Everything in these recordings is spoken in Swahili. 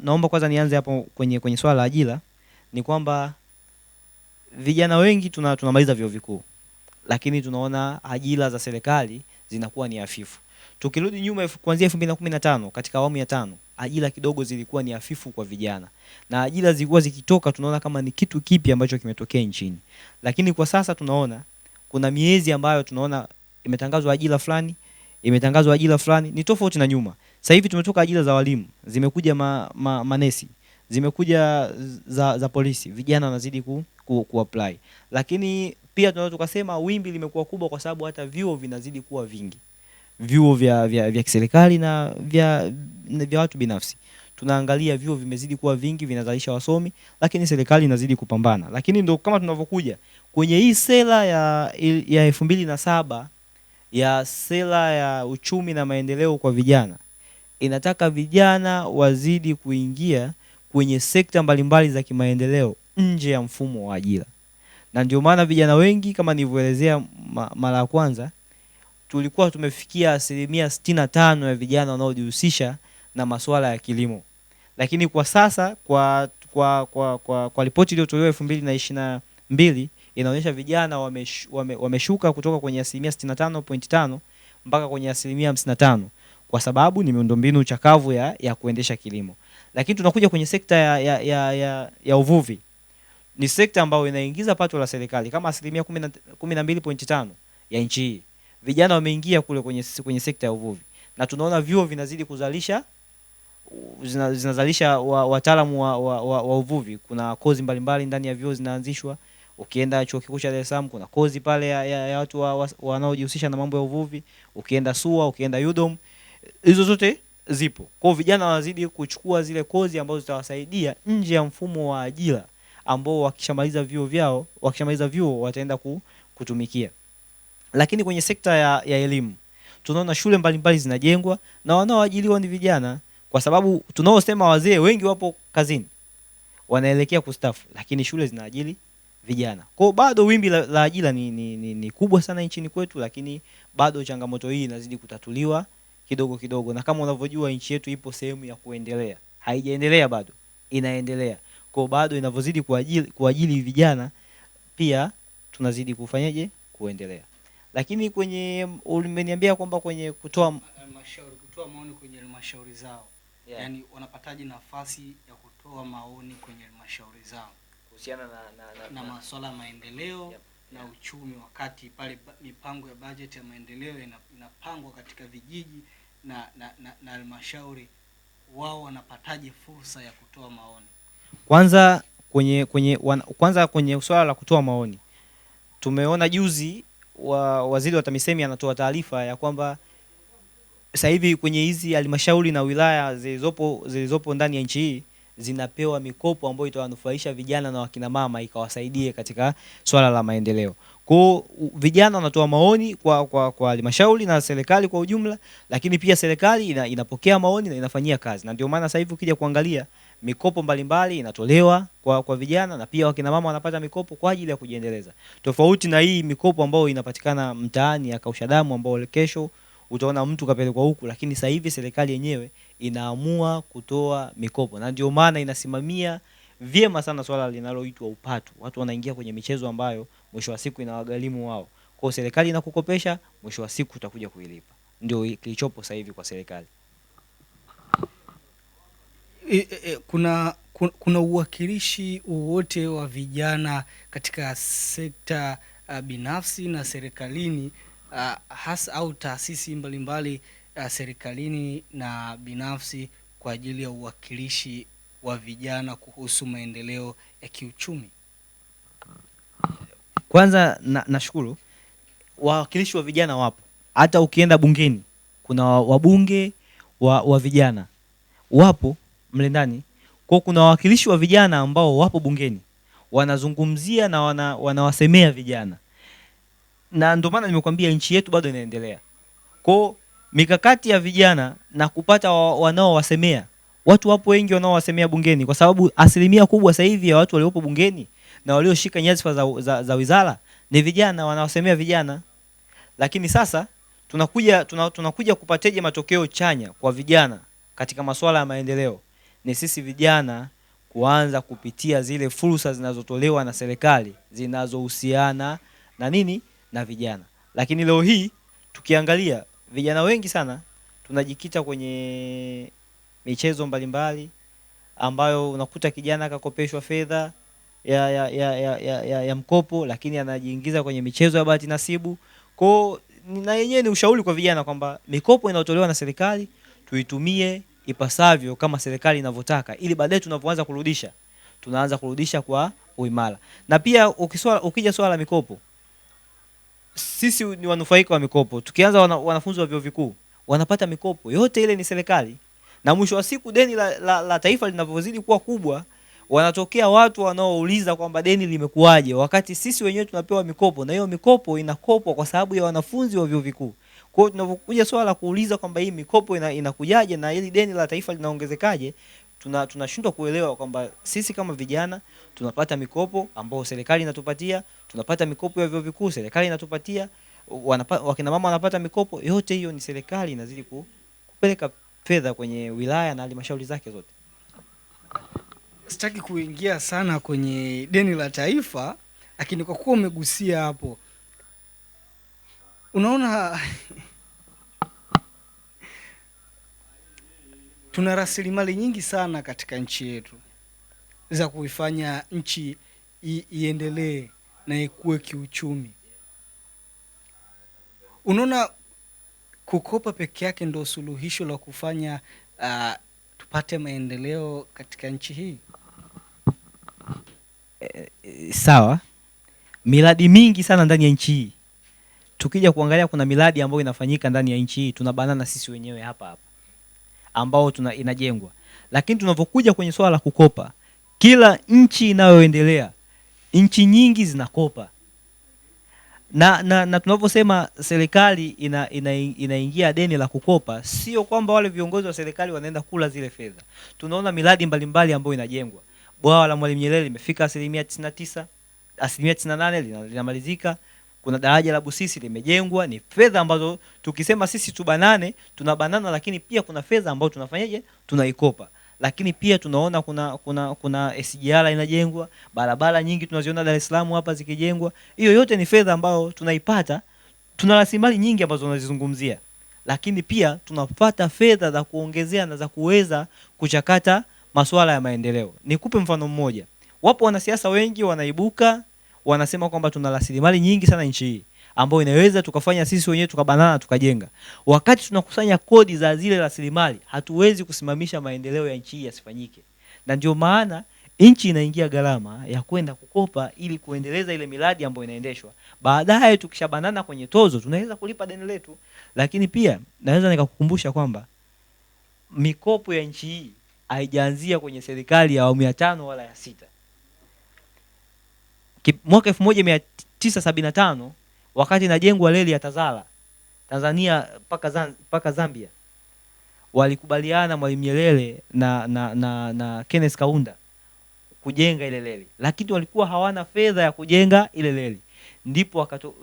naomba kwanza nianze hapo kwenye swala la ajira. Ni kwamba vijana wengi tunamaliza vyuo vikuu, lakini tunaona ajira za serikali zinakuwa ni hafifu. Tukirudi nyuma kuanzia 2015 katika awamu ya 5, ajira kidogo zilikuwa ni hafifu kwa vijana. Na ajira zilikuwa zikitoka tunaona kama ni kitu kipi ambacho kimetokea nchini. Lakini kwa sasa tunaona kuna miezi ambayo tunaona imetangazwa ajira fulani, imetangazwa ajira fulani, ni tofauti na nyuma. Sasa hivi tumetoka ajira za walimu, zimekuja manesi, zimekuja za polisi, vijana wanazidi kuapply. Lakini pia tunaweza tukasema wimbi limekuwa kubwa kwa sababu hata vyuo vinazidi kuwa vingi. Vyuo vya kiserikali na vya watu binafsi. Tunaangalia vyuo vimezidi kuwa vingi, vinazalisha wasomi, lakini serikali inazidi kupambana. Lakini ndio kama tunavyokuja kwenye hii sera ya 2007 ya sera ya uchumi na maendeleo kwa vijana, inataka vijana wazidi kuingia kwenye sekta mbalimbali za kimaendeleo nje ya mfumo wa ajira. Na ndio maana vijana wengi kama nilivyoelezea mara ya kwanza, tulikuwa tumefikia 65% ya vijana wanaojihusisha na masuala ya kilimo. Lakini kwa sasa kwa ripoti iliyotolewa 2022 inaonyesha vijana wameshuka kutoka kwenye 65.5 mpaka kwenye 55%, kwa sababu ni miundombinu chakavu ya kuendesha kilimo. Lakini tunakuja kwenye sekta ya uvuvi. Ni sekta ambayo inaingiza pato la serikali kama 12.5 ya nchi hii. Vijana wameingia kule kwenye sekta ya uvuvi. Na tunaona vyuo vinazidi kuzalisha, zinazalisha wataalamu wa uvuvi. Kuna kozi mbalimbali ndani ya vyuo zinaanzishwa. Ukienda Chuo Kikuu cha Dar es Salaam kuna kozi pale ya watu wanaojihusisha na mambo ya uvuvi. Ukienda SUA, ukienda UDOM, hizo zote zipo. Kwa vijana wanazidi kuchukua zile kozi ambazo zitawasaidia nje ya mfumo wa ajira ambao wakishamaliza vyuo wataenda kutumikia. Lakini kwenye sekta ya elimu tunaona shule mbalimbali zinajengwa na wanaoajiriwa ni vijana, kwa sababu tunaosema wazee wengi wapo kazini wanaelekea kustaafu, lakini shule zinaajiri vijana. Kwa bado wimbi la ajira ni kubwa sana nchini kwetu, lakini bado changamoto hii inazidi kutatuliwa kidogo kidogo. Na kama unavyojua nchi yetu ipo sehemu ya kuendelea, haijaendelea bado, inaendelea. Kwa bado inavyozidi kuajiri vijana pia tunazidi kufanyaje kuendelea. Lakini kwenye umeniambia kwamba kwenye kutoa maoni kwenye halmashauri zao, yeah. Yani wanapataje nafasi ya kutoa maoni kwenye halmashauri zao kuhusiana na masuala ya maendeleo, yep. Na uchumi, wakati pale mipango ya bajeti ya maendeleo inapangwa katika vijiji na halmashauri, wao wanapataje fursa ya kutoa maoni? Kwanza kwenye swala la kutoa maoni, tumeona juzi waziri wa TAMISEMI anatoa taarifa ya kwamba sasa hivi kwenye hizi halmashauri na wilaya zilizopo ndani ya nchi hii zinapewa mikopo ambayo itawanufaisha vijana na wakina mama, ikawasaidie katika swala la maendeleo. Kwa vijana wanatoa maoni kwa halmashauri na serikali kwa ujumla, lakini pia serikali inapokea maoni na inafanyia kazi. Na ndio maana sasa hivi ukija kuangalia mikopo mbalimbali inatolewa kwa vijana, na pia wakina mama wanapata mikopo kwa ajili ya kujiendeleza. Tofauti na hii mikopo ambayo inapatikana mtaani ya kausha damu, ambayo kesho utaona mtu kapelekwa huku, lakini sasa hivi serikali yenyewe inaamua kutoa mikopo. Na ndio maana inasimamia vyema sana swala linaloitwa upatu. Watu wanaingia kwenye michezo ambayo mwisho wa siku inawagharimu wao. Kwa serikali inakukopesha, mwisho wa siku utakuja kuilipa. Ndio kilichopo sasa hivi kwa serikali. Kuna uwakilishi wowote wa vijana katika sekta binafsi na serikalini, hasa au taasisi mbalimbali serikalini na binafsi kwa ajili ya uwakilishi wa vijana kuhusu maendeleo ya kiuchumi? Kwanza nashukuru wawakilishi wa vijana wapo. Hata ukienda bungeni kuna wabunge wa vijana wapo mle ndani. Kwa kuna wawakilishi wa vijana ambao wapo bungeni wanazungumzia na wanawasemea vijana. Na ndio maana nimekuambia nchi yetu bado inaendelea. Kwa mikakati ya vijana na kupata wanaowasemea, watu wapo wengi wanaowasemea bungeni, kwa sababu asilimia kubwa sasa hivi ya watu waliopo bungeni na walioshika nyadhifa za wizara ni vijana, wanawasemea vijana. Lakini sasa tunakuja kupateje matokeo chanya kwa vijana katika masuala ya maendeleo ni sisi vijana kuanza kupitia zile fursa zinazotolewa na serikali zinazohusiana na nini, na vijana. Lakini leo hii tukiangalia vijana wengi sana tunajikita kwenye michezo mbalimbali ambayo unakuta kijana akakopeshwa fedha ya mkopo, lakini anajiingiza kwenye michezo ya bahati nasibu. Kwa na yenyewe ni ushauri kwa vijana kwamba mikopo inayotolewa na serikali tuitumie ipasavyo kama serikali inavyotaka, ili baadaye tunapoanza kurudisha tunaanza kurudisha kwa uimara. Na pia ukija swala la mikopo, sisi ni wanufaika wa mikopo. Tukianza wanafunzi wa vyuo vikuu wanapata mikopo yote ile ni serikali, na mwisho wa siku deni la taifa linavyozidi kuwa kubwa, wanatokea watu wanaouliza kwamba deni limekuaje, wakati sisi wenyewe tunapewa mikopo, na hiyo mikopo inakopwa kwa sababu ya wanafunzi wa vyuo vikuu. Kwa hiyo tunapokuja swala la kuuliza kwamba hii mikopo inakujaje na hili deni la taifa linaongezekaje, tunashindwa kuelewa kwamba sisi kama vijana tunapata mikopo ambayo serikali inatupatia, tunapata mikopo ya vyuo vikuu serikali inatupatia, wakina mama wanapata mikopo, yote hiyo ni serikali inazidi kupeleka fedha kwenye wilaya na halmashauri zake zote. Sitaki kuingia sana kwenye deni la taifa, lakini kwa kuwa umegusia hapo, unaona tuna rasilimali nyingi sana katika nchi yetu za kuifanya nchi iendelee na ikue kiuchumi. Unaona kukopa peke yake ndio suluhisho la kufanya tupate maendeleo katika nchi hii? Sawa, miradi mingi sana ndani ya nchi hii, tukija kuangalia kuna miradi ambayo inafanyika ndani ya nchi hii tunabanana sisi wenyewe hapa ambao inajengwa. Lakini tunapokuja kwenye swala la kukopa, kila nchi inayoendelea, nchi nyingi zinakopa. Na tunaposema serikali inaingia deni la kukopa, sio kwamba wale viongozi wa serikali wanaenda kula zile fedha. Tunaona miradi mbalimbali ambayo inajengwa. Bwawa la Mwalimu Nyerere limefika 99%, 98% linamalizika. Kuna daraja la Busisi limejengwa, ni fedha ambazo tukisema sisi tubanane, tunabanana, lakini pia kuna fedha ambazo tunafanyaje? Tunaikopa. Lakini pia tunaona kuna SGR inajengwa, barabara nyingi tunaziona Dar es Salaam hapa zikijengwa. Hiyo yote ni fedha ambayo tunaipata, tuna rasilimali nyingi ambazo tunazizungumzia. Lakini pia tunapata fedha za kuongezea na za kuweza kuchakata masuala ya maendeleo. Nikupe mfano mmoja. Wapo wanasiasa wengi wanaibuka wanasema kwamba tuna rasilimali nyingi sana nchi hii ambayo inaweza tukafanya sisi wenyewe tukabanana tukajenga. Wakati tunakusanya kodi za zile rasilimali, hatuwezi kusimamisha maendeleo ya nchi hii yasifanyike. Na ndio maana nchi inaingia gharama ya kwenda kukopa ili kuendeleza ile miradi ambayo inaendeshwa. Baadaye tukishabanana kwenye tozo tunaweza kulipa deni letu. Lakini pia naweza nikakukumbusha kwamba mikopo ya nchi hii haijaanzia kwenye serikali ya awamu ya 5 wala ya 6. Mwaka 1975 wakati inajengwa reli ya Tazara Tanzania mpaka Zambia, walikubaliana Mwalimu Nyerere na Kenneth Kaunda kujenga ile reli, lakini walikuwa hawana fedha ya kujenga ile reli.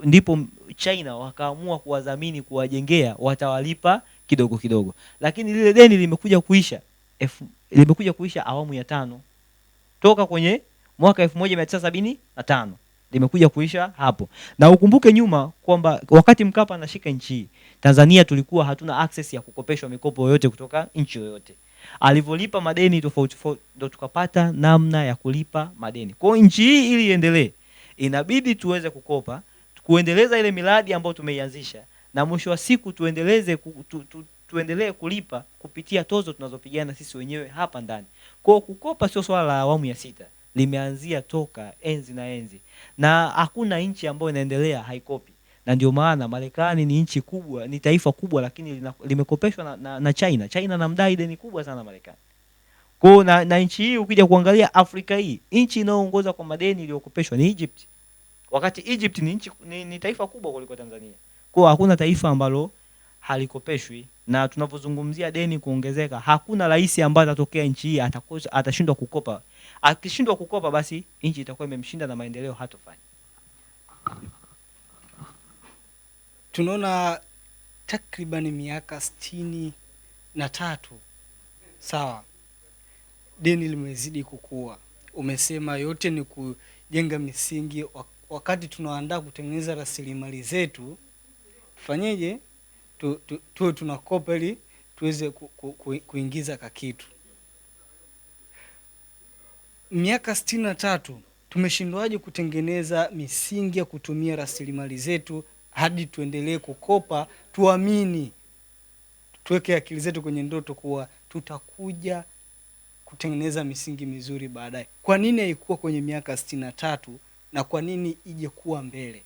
Ndipo China wakaamua kuwadhamini, kuwajengea, watawalipa kidogo kidogo. Lakini lile deni limekuja kuisha awamu ya 5 toka kwenye mwaka 1975 limekuja kuisha hapo. Na ukumbuke nyuma kwamba wakati Mkapa anashika nchi, Tanzania tulikuwa hatuna access ya kukopeshwa mikopo yoyote kutoka nchi yoyote. Alivyolipa madeni tofauti ndio tukapata namna ya kulipa madeni. Kwa hiyo nchi hii ili iendelee, inabidi tuweze kukopa, kuendeleza ile miradi ambayo tumeianzisha, na mwisho wa siku tuendelee kulipa kupitia tozo tunazopigana sisi wenyewe hapa ndani. Kwa hiyo kukopa sio swala la awamu ya 6. Limeanzia toka enzi na enzi. Na hakuna nchi ambayo inaendelea haikopi. Na ndio maana Marekani ni nchi kubwa, ni taifa kubwa, lakini limekopeshwa na China. China namdai deni kubwa sana Marekani. Kwa hiyo na nchi hii ukija kuangalia Afrika hii, nchi inayoongoza kwa madeni iliyokopeshwa ni Egypt. Wakati Egypt ni taifa kubwa kuliko Tanzania. Kwa hiyo hakuna taifa ambalo halikopeshwi. Na tunapozungumzia deni kuongezeka, hakuna rais ambaye atatokea nchi hii atashindwa kukopa. Akishindwa kukopa basi nchi itakuwa imemshinda na maendeleo hatofanya. Tunaona takriban miaka 63 Sawa, deni limezidi kukua. Umesema yote ni kujenga misingi. Wakati tunaandaa kutengeneza rasilimali zetu, fanyeje? Tuwe tunakopa ili tuweze kuingiza kakitu. Miaka 63 tumeshindwaje kutengeneza misingi ya kutumia rasilimali zetu hadi tuendelee kukopa? Tuamini, tuweke akili zetu kwenye ndoto kuwa tutakuja kutengeneza misingi mizuri baadaye. Kwa nini haikuwa kwenye miaka 63 na kwa nini ije kuwa mbele?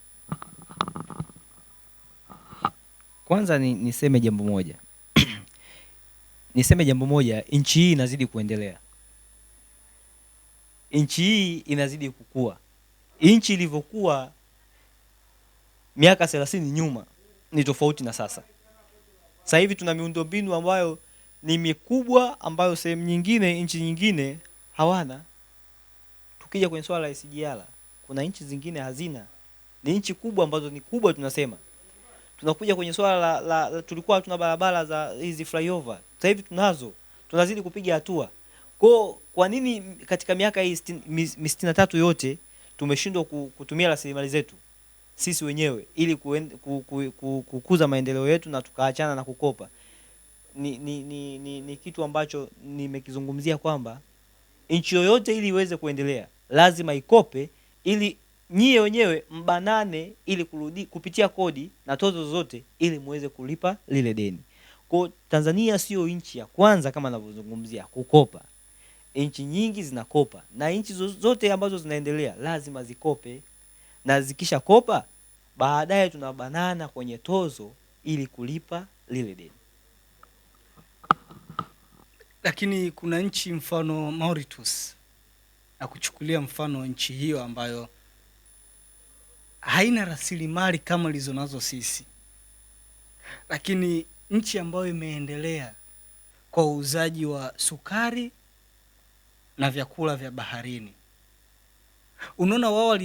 Kwanza niseme jambo moja. Niseme jambo moja, nchi hii inazidi kuendelea. Nchi hii inazidi kukua. Nchi ilivyokuwa miaka 30 nyuma ni tofauti na sasa. Sasa hivi tuna miundombinu ambayo ni mikubwa, ambayo sehemu nyingine, nchi nyingine hawana. Tukija kwenye swala la SGR, kuna nchi zingine hazina. Ni nchi kubwa ambazo ni kubwa tunasema. Tunakuja kwenye swala la tulikuwa tuna barabara za hizi flyover. Sasa hivi tunazo. Tunazidi kupiga hatua. Kwa nini katika miaka hii 63 yote tumeshindwa kutumia rasilimali zetu sisi wenyewe ili kukuza maendeleo yetu na tukaachana na kukopa? Ni kitu ambacho nimekizungumzia kwamba nchi yoyote ili iweze kuendelea lazima ikope, ili nyie wenyewe mbanane ili kupitia kodi na tozo zote ili muweze kulipa lile deni. Kwa Tanzania sio nchi ya kwanza kama ninavyozungumzia kukopa. Nchi nyingi zinakopa na nchi zote ambazo zinaendelea lazima zikope, na zikisha kopa baadaye tunabanana kwenye tozo ili kulipa lile deni. Lakini kuna nchi mfano Mauritius, na kuchukulia mfano nchi hiyo ambayo haina rasilimali kama lizo nazo sisi, lakini nchi ambayo imeendelea kwa uuzaji wa sukari na vyakula vya baharini. Unaona wao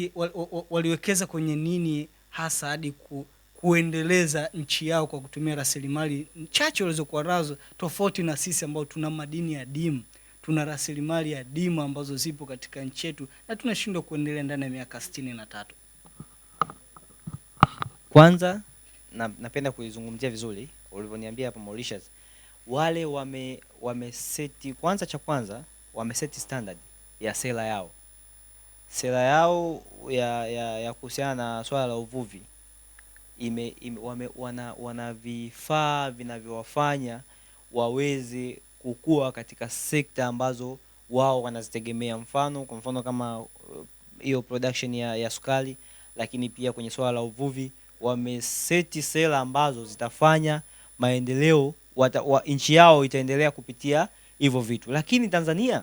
waliwekeza kwenye nini hasa hadi kuendeleza nchi yao kwa kutumia rasilimali chache walizokuwa nazo, tofauti na sisi ambao tuna madini ya dimu, tuna rasilimali ya dimu ambazo zipo katika nchi yetu na tunashindwa kuendelea ndani ya miaka 63. Kwanza napenda kuizungumzia vizuri ulivyoniambia hapa Mauritius. Wale wameseti kwanza, cha kwanza wameseti standard ya sera yao. Sera yao ya kuhusiana na swala la uvuvi wana vifaa vinavyowafanya waweze kukua katika sekta ambazo wao wanazitegemea. Kwa mfano kama hiyo production ya sukari, lakini pia kwenye swala la uvuvi wameseti sera ambazo zitafanya maendeleo nchi yao itaendelea kupitia hivyo vitu. Lakini Tanzania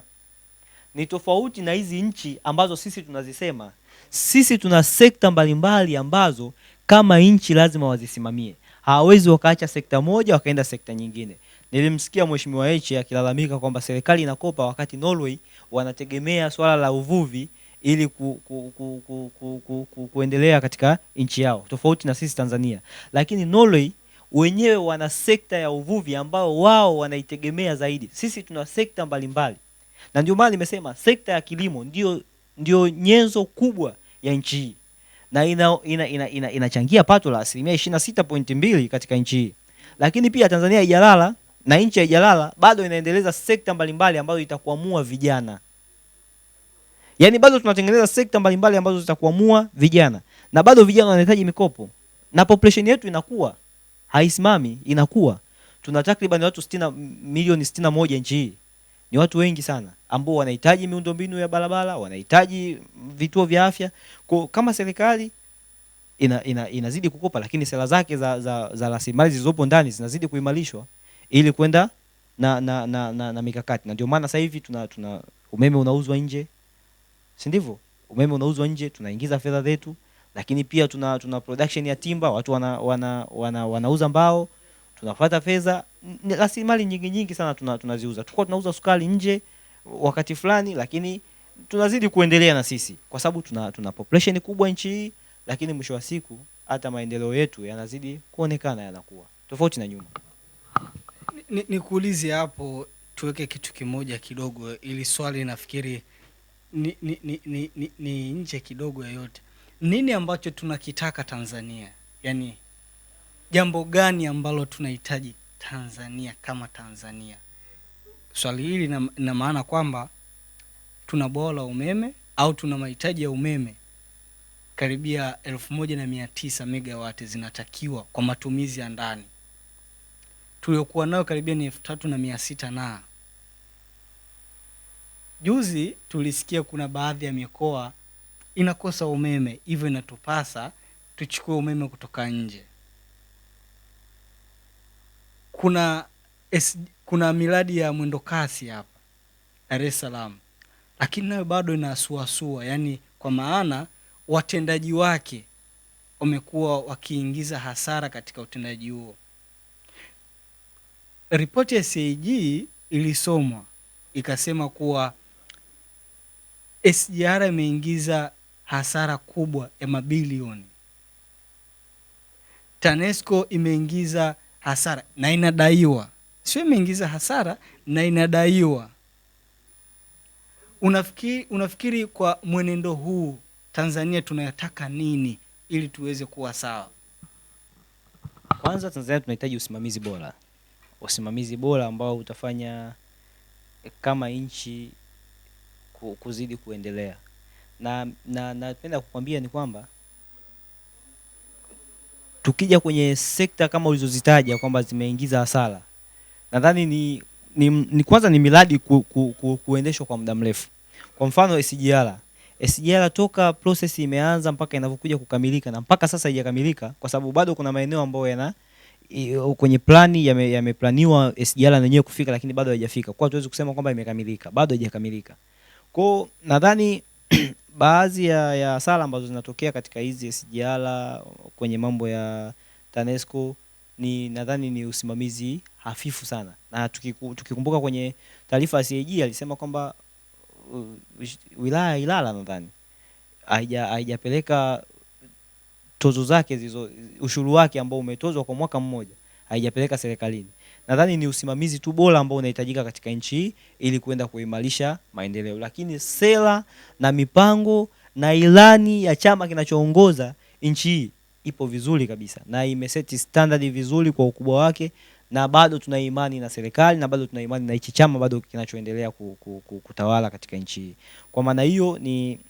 ni tofauti na hizi nchi ambazo sisi tunazisema. Sisi tuna sekta mbalimbali ambazo kama nchi lazima wazisimamie. Hawawezi wakaacha sekta moja wakaenda sekta nyingine. Nilimsikia Mheshimiwa Heche akilalamika kwamba serikali inakopa wakati Norway wanategemea swala la uvuvi ili kuendelea katika nchi yao, tofauti na sisi Tanzania. Lakini Norway wenyewe wana sekta ya uvuvi ambao wao wanaitegemea zaidi. Sisi tuna sekta mbalimbali. Na ndio maana nimesema sekta ya kilimo ndio nyenzo kubwa ya nchi hii. Na inachangia pato la 26.2% katika nchi hii. Lakini pia Tanzania haijalala na nchi haijalala, bado inaendeleza sekta mbalimbali ambazo itakuamua vijana. Yaani bado tunatengeneza sekta mbalimbali ambazo zitakuamua vijana. Na bado vijana wanahitaji mikopo. Na population yetu inakuwa, haisimami, inakuwa. Tuna takriban watu milioni 61 nchi hii. Ni watu wengi sana ambao wanahitaji miundombinu ya barabara, wanahitaji vituo vya afya. Kwa kama serikali inazidi kukopa, lakini sera zake za rasilimali zilizopo ndani zinazidi kuimarishwa ili kwenda na mikakati. Na ndio maana sasa hivi tuna umeme unauzwa nje. Si ndivyo? Umeme unauzwa nje, tunaingiza fedha zetu, lakini pia tuna production ya timba, watu wanauza mbao, tunapata fedha. Rasilimali nyingi sana tunaziuza. Tulikuwa tunauza sukari nje wakati fulani, lakini tunazidi kuendelea na sisi kwa sababu tuna population kubwa nchi hii, lakini mwisho wa siku hata maendeleo yetu yanazidi kuonekana yanakuwa tofauti na nyuma. Nikuulize hapo, tuweke kitu kimoja kidogo, ili swali nafikiri ni nje kidogo ya yote. Nini ambacho tunakitaka Tanzania? Yaani jambo gani ambalo tunahitaji Tanzania kama Tanzania? Swali hili lina maana kwamba tuna bwawa la umeme au tuna mahitaji ya umeme karibia 1900 megawati zinatakiwa kwa matumizi ya ndani. Tuliokuwa nayo karibia ni 3600 na juzi tulisikia kuna baadhi ya mikoa inakosa umeme, hivyo inatupasa tuchukue umeme kutoka nje. Kuna miradi ya mwendo kasi hapa Dar es Salaam, lakini nayo bado inasuasua, yani kwa maana watendaji wake wamekuwa wakiingiza hasara katika utendaji huo. Ripoti ya CAG ilisomwa ikasema kuwa SGR imeingiza hasara kubwa ya mabilioni. TANESCO imeingiza hasara na inadaiwa, sio imeingiza hasara na inadaiwa. Unafikiri kwa mwenendo huu Tanzania tunayataka nini ili tuweze kuwa sawa? Kwanza Tanzania tunahitaji usimamizi bora. Usimamizi bora ambao utafanya kama nchi kuzidi kuendelea. Na napenda kukwambia ni kwamba tukija kwenye sekta kama ulizozitaja kwamba zimeingiza hasara, nadhani ni kwanza ni miradi kuendeshwa kwa muda mrefu. Kwa mfano SGR toka process imeanza mpaka inavyokuja kukamilika, na mpaka sasa haijakamilika kwa sababu bado kuna maeneo ambayo kwenye plani yameplaniwa SGR yenyewe kufika, lakini bado haijafika. Kwa tuwezi kusema kwamba imekamilika, bado haijakamilika. Kwa nadhani baadhi ya hasara ambazo zinatokea katika hizi SGR kwenye mambo ya TANESCO nadhani ni usimamizi hafifu sana. Na tukikumbuka kwenye taarifa ya CAG alisema kwamba wilaya Ilala nadhani haijapeleka tozo zake ushuru wake ambao umetozwa kwa mwaka mmoja, haijapeleka serikalini. Nadhani ni usimamizi tu bora ambao unahitajika katika nchi hii ili kwenda kuimarisha maendeleo. Lakini sera na mipango na ilani ya chama kinachoongoza nchi hii ipo vizuri kabisa na imeseti standard vizuri kwa ukubwa wake, na bado tuna imani na serikali na bado tuna imani na hichi chama bado kinachoendelea kutawala katika nchi hii. Kwa maana hiyo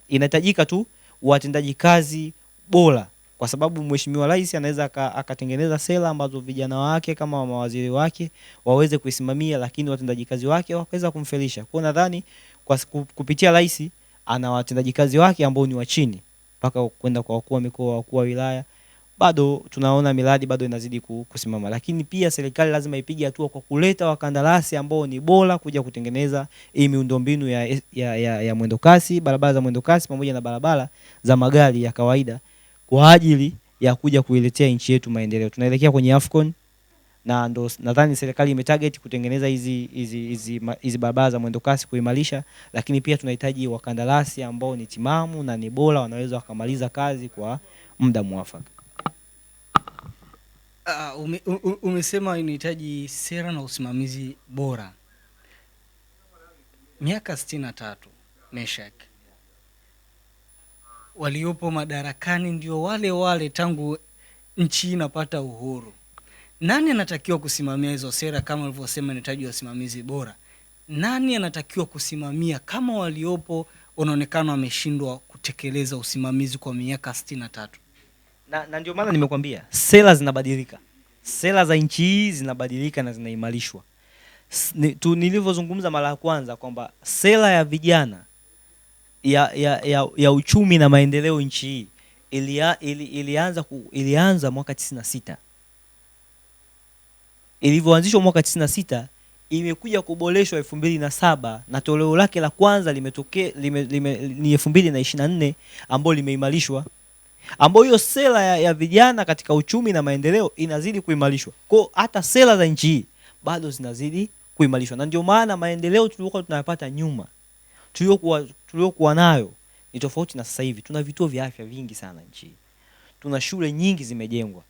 inahitajika tu watendaji kazi bora, kwa sababu Mheshimiwa Rais anaweza akatengeneza sera ambazo vijana wake kama mawaziri wake waweze kuisimamia, lakini watendaji kazi wake wakaweza kumfelisha. Kwa nadhani kwa kupitia Rais ana watendaji kazi wake ambao ni wa chini mpaka kwenda kwa wakuu wa mikoa, wakuu wa wilaya, bado tunaona miradi bado inazidi kusimama. Lakini pia serikali lazima ipige hatua kwa kuleta wakandarasi ambao ni bora kuja kutengeneza hii miundombinu ya mwendo kasi, barabara za mwendo kasi pamoja na barabara za magari ya kawaida kwa ajili ya kuja kuiletea nchi yetu maendeleo. Tunaelekea kwenye AFCON na ndo nadhani serikali imetarget kutengeneza hizi barabara za mwendo kasi kuimarisha, lakini pia tunahitaji wakandarasi ambao ni timamu na ni bora, wanaweza wakamaliza kazi kwa muda mwafaka. Umesema inahitaji sera na usimamizi bora. Miaka 63 Meshak, waliopo madarakani ndio wale tangu nchi inapata uhuru. Nani anatakiwa kusimamia hizo sera kama ulivyosema inahitaji usimamizi bora? Nani anatakiwa kusimamia kama waliopo wanaonekana wameshindwa kutekeleza usimamizi kwa miaka 63? Na ndio maana nimekwambia sera zinabadilika. Sera za nchi hii zinabadilika na zinaimarishwa. Nilivyozungumza mara ya kwanza kwamba sera ya vijana ya uchumi na maendeleo nchi hii ilianza mwaka 96. Ilivyoanzishwa mwaka 96 imekuja kuboreshwa 2007 na toleo lake la kwanza limetokea ni 2024 ambalo limeimarishwa, ambayo hiyo sera ya vijana katika uchumi na maendeleo inazidi kuimarishwa. Kwa hata sera za nchi hii bado zinazidi kuimarishwa, na ndio maana maendeleo tuliokuwa tunayapata nyuma tuliokuwa nayo ni tofauti na sasa hivi. Tuna vituo vya afya vingi sana nchi. Tuna shule nyingi zimejengwa.